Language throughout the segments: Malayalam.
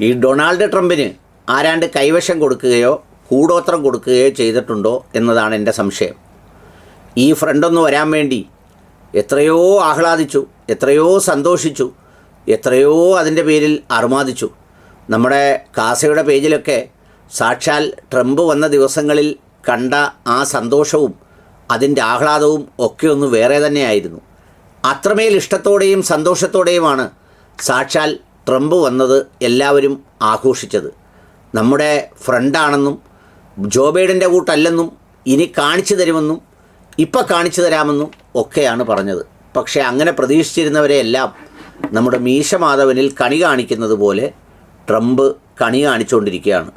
ഈ ഡൊണാൾഡ് ട്രംപിന് ആരാണ്ട് കൈവശം കൊടുക്കുകയോ കൂടോത്രം കൊടുക്കുകയോ ചെയ്തിട്ടുണ്ടോ എന്നതാണ് എൻ്റെ സംശയം. ഈ ഫ്രണ്ടൊന്ന് വരാൻ വേണ്ടി എത്രയോ ആഹ്ലാദിച്ചു, എത്രയോ സന്തോഷിച്ചു, എത്രയോ അതിൻ്റെ പേരിൽ അർമാദിച്ചു. നമ്മുടെ കാസയുടെ പേജിലൊക്കെ സാക്ഷാൽ ട്രംപ് വന്ന ദിവസങ്ങളിൽ കണ്ട ആ സന്തോഷവും അതിൻ്റെ ആഹ്ലാദവും ഒക്കെ ഒന്ന് വേറെ തന്നെയായിരുന്നു. അത്രമേൽ ഇഷ്ടത്തോടെയും സന്തോഷത്തോടെയുമാണ് സാക്ഷാൽ ട്രംപ് വന്നത് എല്ലാവരും ആഘോഷിച്ചത്. നമ്മുടെ ഫ്രണ്ടാണെന്നും ജോ ബൈഡൻ്റെ കൂട്ടല്ലെന്നും ഇനി കാണിച്ചു തരുമെന്നും ഇപ്പം കാണിച്ചു തരാമെന്നും ഒക്കെയാണ് പറഞ്ഞത്. പക്ഷേ അങ്ങനെ പ്രതീക്ഷിച്ചിരുന്നവരെയെല്ലാം നമ്മുടെ മീശ മാധവനിൽ കണി കാണിക്കുന്നത് പോലെ ട്രംപ് കണി കാണിച്ചുകൊണ്ടിരിക്കുകയാണ്.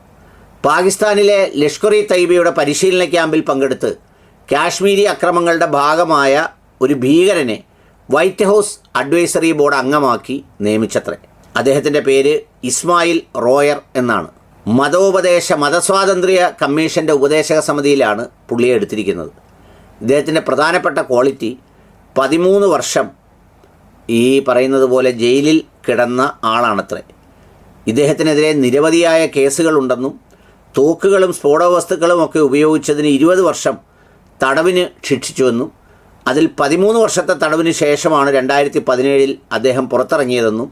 പാകിസ്ഥാനിലെ ലഷ്കർ ഇ തയ്യബയുടെ പരിശീലന ക്യാമ്പിൽ പങ്കെടുത്ത് കാശ്മീരി അക്രമങ്ങളുടെ ഭാഗമായ ഒരു ഭീകരനെ വൈറ്റ് ഹൗസ് അഡ്വൈസറി ബോർഡ് അംഗമാക്കി നിയമിച്ചത്രേ. അദ്ദേഹത്തിൻ്റെ പേര് ഇസ്മായിൽ റോയർ എന്നാണ്. മതസ്വാതന്ത്ര്യ കമ്മീഷൻ്റെ ഉപദേശക സമിതിയിലാണ് പുള്ളിയെ എടുത്തിരിക്കുന്നത്. ഇദ്ദേഹത്തിൻ്റെ പ്രധാനപ്പെട്ട ക്വാളിറ്റി 13 വർഷം ഈ പറയുന്നത് പോലെ ജയിലിൽ കിടന്ന ആളാണത്രേ. ഇദ്ദേഹത്തിനെതിരെ നിരവധിയായ കേസുകളുണ്ടെന്നും തോക്കുകളും സ്ഫോടക വസ്തുക്കളും ഒക്കെ ഉപയോഗിച്ചതിന് 20 വർഷം തടവിന് ശിക്ഷിച്ചുവെന്നും അതിൽ 13 വർഷത്തെ തടവിന് ശേഷമാണ് 2017 അദ്ദേഹം പുറത്തിറങ്ങിയതെന്നും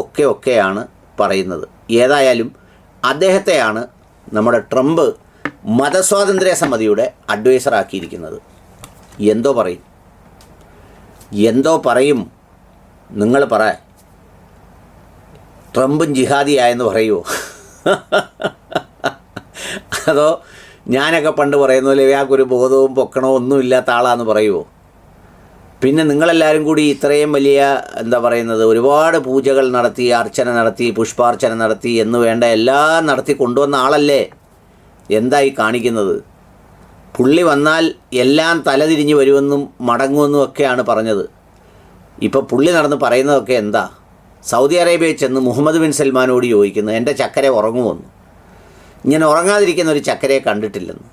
ഒക്കെയാണ് പറയുന്നത്. ഏതായാലും അദ്ദേഹത്തെയാണ് നമ്മുടെ ട്രംപ് മതസ്വാതന്ത്ര്യ സമിതിയുടെ അഡ്വൈസറാക്കിയിരിക്കുന്നത്. എന്തോ പറയും നിങ്ങൾ പറ. ട്രംപും ജിഹാദിയായെന്ന് പറയുമോ? അതോ ഞാനൊക്കെ പണ്ട് പറയുന്ന പോലെ ഇയാൾക്കൊരു ബോധവും പൊക്കണവും ഒന്നുമില്ലാത്ത ആളാന്ന് പറയുമോ? പിന്നെ നിങ്ങളെല്ലാവരും കൂടി ഇത്രയും വലിയ ഒരുപാട് പൂജകൾ നടത്തി, അർച്ചന നടത്തി, പുഷ്പാർച്ചന നടത്തി എന്ന് വേണ്ട എല്ലാം നടത്തി കൊണ്ടുവന്ന ആളല്ലേ. എന്തായി കാണിക്കുന്നത്? പുള്ളി വന്നാൽ എല്ലാം തലതിരിഞ്ഞ് വരുമെന്നും മടങ്ങുമെന്നും ഒക്കെയാണ് പറഞ്ഞത്. ഇപ്പോൾ പുള്ളി നടന്ന് പറയുന്നതൊക്കെ എന്താ? സൗദി അറേബ്യയിൽ ചെന്ന് മുഹമ്മദ് ബിൻ സൽമാനോട് ചോദിക്കുന്നു, എൻ്റെ ചക്കര ഉറങ്ങുമെന്ന്. ഇങ്ങനെ ഉറങ്ങാതിരിക്കുന്ന ഒരു ചക്കരയെ കണ്ടിട്ടില്ലെന്ന്.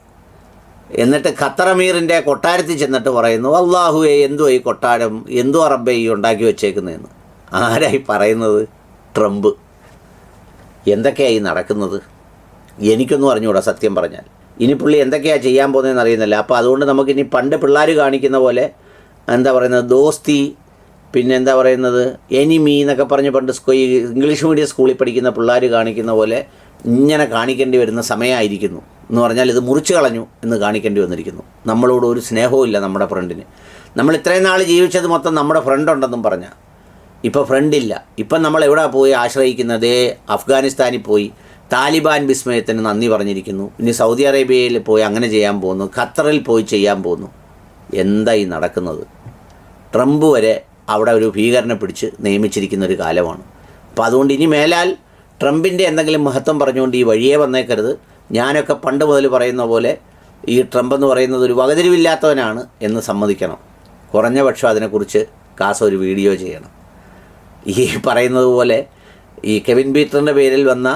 എന്നിട്ട് ഖത്തർ അമീറിൻ്റെ കൊട്ടാരത്തിൽ ചെന്നിട്ട് പറയുന്നു, അള്ളാഹുവേ എന്തോ ഈ കൊട്ടാരം, എന്തോ റബ്ബേ ഈ ഉണ്ടാക്കി വെച്ചേക്കുന്നതെന്ന്. ആരായി പറയുന്നത്? ട്രംപ്. എന്തൊക്കെയായി നടക്കുന്നത്? എനിക്കൊന്നും അറിഞ്ഞുകൂടാ സത്യം പറഞ്ഞാൽ. ഇനി പുള്ളി എന്തൊക്കെയാണ് ചെയ്യാൻ പോകുന്നതെന്ന് അറിയുന്നില്ല. അപ്പോൾ അതുകൊണ്ട് നമുക്കിനി പണ്ട് പിള്ളേർ കാണിക്കുന്ന പോലെ ദോസ്തി, പിന്നെ എനിമി എന്നൊക്കെ പറഞ്ഞ് പണ്ട് ഇംഗ്ലീഷ് മീഡിയം സ്കൂളിൽ പഠിക്കുന്ന പിള്ളേർ കാണിക്കുന്ന പോലെ ഇങ്ങനെ കാണിക്കേണ്ടി വരുന്ന സമയമായിരിക്കുന്നു. എന്ന് പറഞ്ഞാൽ ഇത് മുറിച്ച് കളഞ്ഞു എന്ന് കാണിക്കേണ്ടി വന്നിരിക്കുന്നു. നമ്മളോട് ഒരു സ്നേഹവും ഇല്ല നമ്മുടെ ഫ്രണ്ടിന്. നമ്മൾ ഇത്രയും നാൾ ജീവിച്ചത് മൊത്തം നമ്മുടെ ഫ്രണ്ടുണ്ടെന്നും പറഞ്ഞാൽ ഇപ്പോൾ ഫ്രണ്ടില്ല. ഇപ്പം നമ്മൾ എവിടെ പോയി ആശ്രയിക്കുന്നതേ? അഫ്ഗാനിസ്ഥാനിൽ പോയി താലിബാൻ വിസ്മയത്തിന് നന്ദി പറഞ്ഞിരിക്കുന്നു. ഇനി സൗദി അറേബ്യയിൽ പോയി അങ്ങനെ ചെയ്യാൻ പോകുന്നു, ഖത്തറിൽ പോയി ചെയ്യാൻ പോകുന്നു. എന്തായി നടക്കുന്നത്? ട്രംപ് വരെ അവിടെ ഒരു ഭീകരനെ പിടിച്ച് നിയമിച്ചിരിക്കുന്ന ഒരു കാലമാണ്. അപ്പോൾ അതുകൊണ്ട് ഇനി മേലാൽ ട്രംപിൻ്റെ എന്തെങ്കിലും മഹത്വം പറഞ്ഞുകൊണ്ട് ഈ വഴിയേ വന്നേക്കരുത്. ഞാനൊക്കെ പണ്ട് മുതൽ പറയുന്ന പോലെ ഈ ട്രംപ് എന്ന് പറയുന്നത് ഒരു വകതിരിവില്ലാത്തവനാണ് എന്ന് സമ്മതിക്കണം. കുറഞ്ഞ പക്ഷം അതിനെക്കുറിച്ച് കാസ ഒരു വീഡിയോ ചെയ്യണം. ഈ പറയുന്നത് പോലെ ഈ കെവിൻ പീറ്ററിൻ്റെ പേരിൽ വന്ന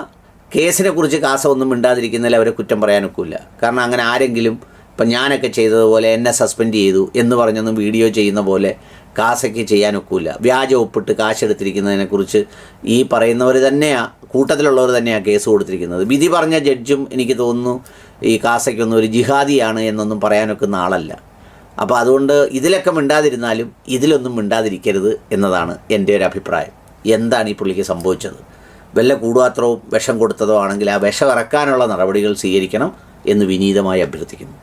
കേസിനെ കുറിച്ച് കാസ ഒന്നും മിണ്ടാതിരിക്കുന്നതിൽ അവരെ കുറ്റം പറയാനൊക്കില്ല. കാരണം അങ്ങനെ ആരെങ്കിലും ഇപ്പം ഞാനൊക്കെ ചെയ്തതുപോലെ എന്നെ സസ്പെൻഡ് ചെയ്തു എന്ന് പറഞ്ഞൊന്നും വീഡിയോ ചെയ്യുന്ന പോലെ കാസയ്ക്ക് ചെയ്യാനൊക്കില്ല. വ്യാജ ഒപ്പിട്ട് കാശെടുത്തിരിക്കുന്നതിനെക്കുറിച്ച് ഈ പറയുന്നവർ തന്നെയാണ്, കൂട്ടത്തിലുള്ളവർ തന്നെയാണ് കേസ് കൊടുത്തിരിക്കുന്നത്. വിധി പറഞ്ഞ ജഡ്ജും എനിക്ക് തോന്നുന്നു ഈ കാസയ്ക്കൊന്നും ഒരു ജിഹാദിയാണ് എന്നൊന്നും പറയാനൊക്കുന്ന ആളല്ല. അപ്പോൾ അതുകൊണ്ട് ഇതിലൊക്കെ മിണ്ടാതിരുന്നാലും ഇതിലൊന്നും മിണ്ടാതിരിക്കരുത് എന്നതാണ് എൻ്റെ ഒരു അഭിപ്രായം. എന്താണ് ഈ പുള്ളിക്ക് സംഭവിച്ചത്? വല്ല കൂടുപാത്രവും വിഷം കൊടുത്തതോ ആണെങ്കിൽ ആ വിഷം ഇറക്കാനുള്ള നടപടികൾ സ്വീകരിക്കണം എന്ന് വിനീതമായി അഭ്യർത്ഥിക്കുന്നു.